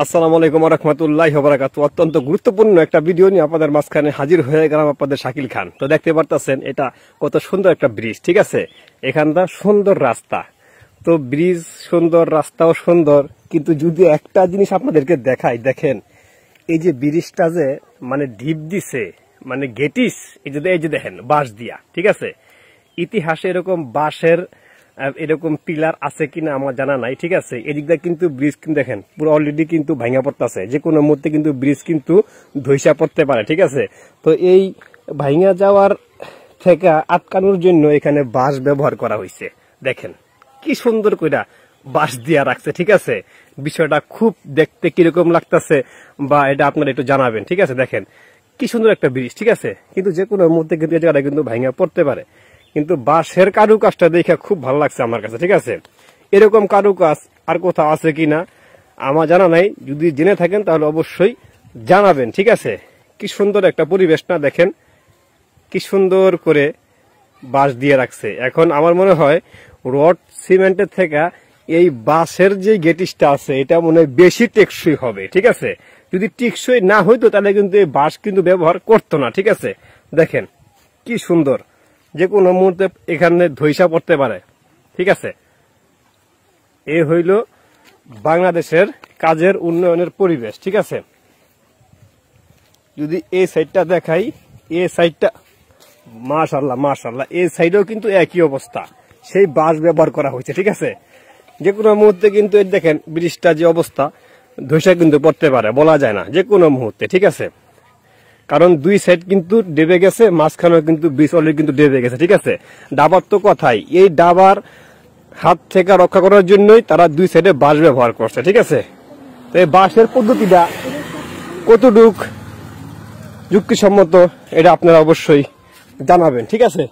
আসসালামু আলাইকুম ওয়া রাহমাতুল্লাহি ওয়া বারাকাতুহু। অত্যন্ত গুরুত্বপূর্ণ একটা ভিডিও নিয়ে আপনাদের মাঝখানে হাজির হয়ে গেলাম, আপনাদের শাকিল খান। তো দেখতে পারতেছেন এটা কত সুন্দর একটা ব্রিজ, ঠিক আছে। এখানটা সুন্দর রাস্তা, তো ব্রিজ সুন্দর, রাস্তাও সুন্দর, কিন্তু যদি একটা জিনিস আপনাদেরকে দেখাই, দেখেন এই যে ব্রিজটা যে মানে ঢিপ দিছে, মানে গেটিস, এই যে দেখেন বাঁশ দিয়া, ঠিক আছে। ইতিহাসে এরকম বাঁশের এরকম পিলার আছে কিনা আমার জানা নাই, ঠিক আছে। এদিকটা কিন্তু ব্রিজ কিন্তু দেখেন পুরো অলরেডি কিন্তু ভাঙা পড়তেছে, যে কোনো মুহূর্তে কিন্তু ব্রিজ কিন্তু ধসা পড়তে পারে, ঠিক আছে। তো এই ভাঙা যাওয়ার থেকে আটকানোর জন্য এখানে বাঁশ ব্যবহার করা হয়েছে। দেখেন কি সুন্দর কইরা বাঁশ দিয়া রাখছে, ঠিক আছে। বিষয়টা খুব দেখতে কিরকম লাগতেছে বা এটা আপনারা একটু জানাবেন, ঠিক আছে। দেখেন কি সুন্দর একটা ব্রিজ, ঠিক আছে, কিন্তু যে কোনো মুহূর্তে কিন্তু এটা কিন্তু ভাঙা পড়তে পারে। কিন্তু বাঁশের কারুকাজটা দেখে খুব ভালো লাগছে আমার কাছে, ঠিক আছে। এরকম কারুকাজ আর কোথাও আছে কিনা আমার জানা নাই, যদি জেনে থাকেন তাহলে অবশ্যই জানাবেন, ঠিক আছে। কি সুন্দর একটা পরিবেশ না, দেখেন কি সুন্দর করে বাঁশ দিয়ে রাখছে। এখন আমার মনে হয় রড সিমেন্টের থেকে এই বাঁশের যে গেটিসটা আছে এটা মনে হয় বেশি টেকসই হবে, ঠিক আছে। যদি টেকসই না হইতো তাহলে কিন্তু এই বাঁশ কিন্তু ব্যবহার করতো না, ঠিক আছে। দেখেন কি সুন্দর, যে কোনো মুহূর্তে এখানে ধইসা পড়তে পারে, ঠিক আছে। এ হইল বাংলাদেশের কাজের উন্নয়নের পরিবেশ, ঠিক আছে। যদি এই সাইডটা দেখাই, এই সাইডটা মাশাআল্লাহ মাশাআল্লাহ, এই সাইডেও কিন্তু একই অবস্থা, সেই বাঁশ ব্যবহার করা হয়েছে, ঠিক আছে। যে কোনো মুহূর্তে কিন্তু দেখেন ব্রিজটা যে অবস্থা, ধসা কিন্তু পড়তে পারে, বলা যায় না, যে কোনো মুহূর্তে, ঠিক আছে। কারণ দুই সাইড কিন্তু ডেবে গেছে, মাঝখানেও কিন্তু ব্রিজ অলরেডি কিন্তু ডেবে গেছে, ঠিক আছে। ডাবার তো কথাই, এই ডাবার হাত থেকে রক্ষা করার জন্যই তারা দুই সাইডে বাঁশ ব্যবহার করছে, ঠিক আছে। তো এই বাঁশের পদ্ধতিটা কতটুক যুক্তিসম্মত এটা আপনারা অবশ্যই জানাবেন, ঠিক আছে।